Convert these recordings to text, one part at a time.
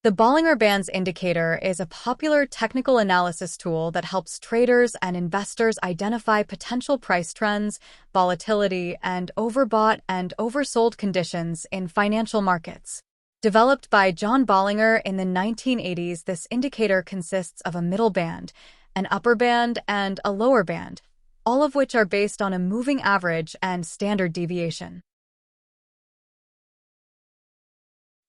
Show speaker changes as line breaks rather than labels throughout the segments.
The Bollinger Bands indicator is a popular technical analysis tool that helps traders and investors identify potential price trends, volatility, and overbought and oversold conditions in financial markets. Developed by John Bollinger in the 1980s, this indicator consists of a middle band, an upper band, and a lower band, all of which are based on a moving average and standard deviation.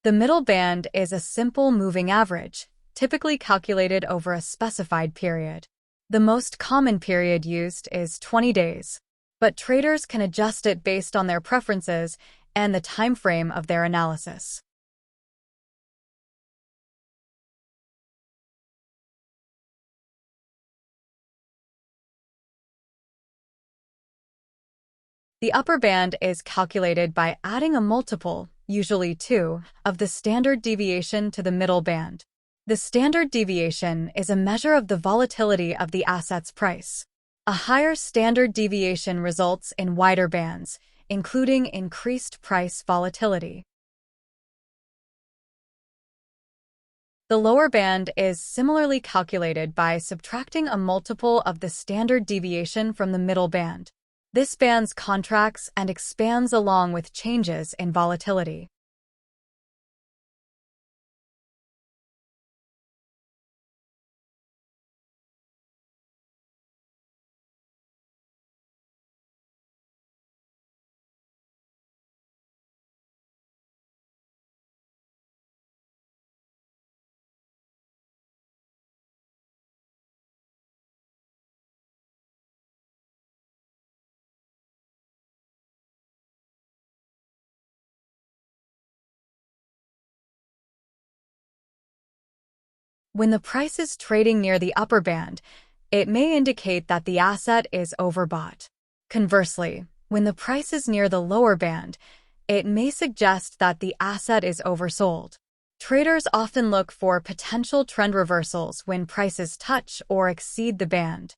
The middle band is a simple moving average, typically calculated over a specified period. The most common period used is 20 days, but traders can adjust it based on their preferences and the time frame of their analysis. The upper band is calculated by adding a multiple, usually 2, of the standard deviation to the middle band. The standard deviation is a measure of the volatility of the asset's price. A higher standard deviation results in wider bands, including increased price volatility. The lower band is similarly calculated by subtracting a multiple of the standard deviation from the middle band. This band contracts and expands along with changes in volatility. When the price is trading near the upper band, it may indicate that the asset is overbought. Conversely, when the price is near the lower band, it may suggest that the asset is oversold. Traders often look for potential trend reversals when prices touch or exceed the band.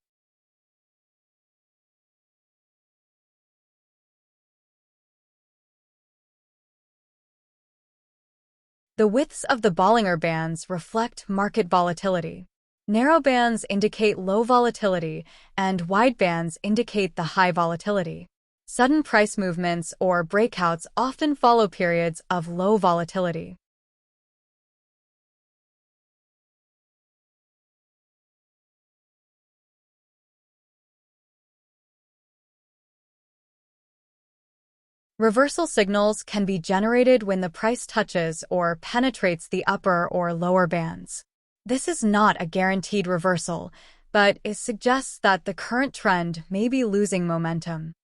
The widths of the Bollinger Bands reflect market volatility. Narrow bands indicate low volatility, and wide bands indicate the high volatility. Sudden price movements or breakouts often follow periods of low volatility. Reversal signals can be generated when the price touches or penetrates the upper or lower bands. This is not a guaranteed reversal, but it suggests that the current trend may be losing momentum.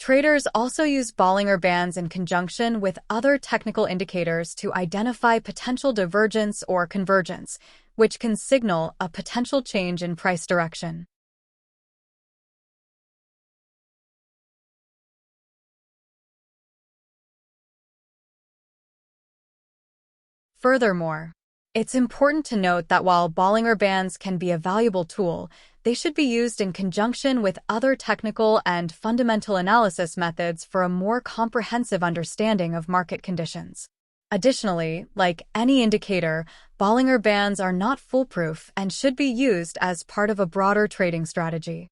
Traders also use Bollinger Bands in conjunction with other technical indicators to identify potential divergence or convergence, which can signal a potential change in price direction. Furthermore, it's important to note that while Bollinger Bands can be a valuable tool, they should be used in conjunction with other technical and fundamental analysis methods for a more comprehensive understanding of market conditions. Additionally, like any indicator, Bollinger Bands are not foolproof and should be used as part of a broader trading strategy.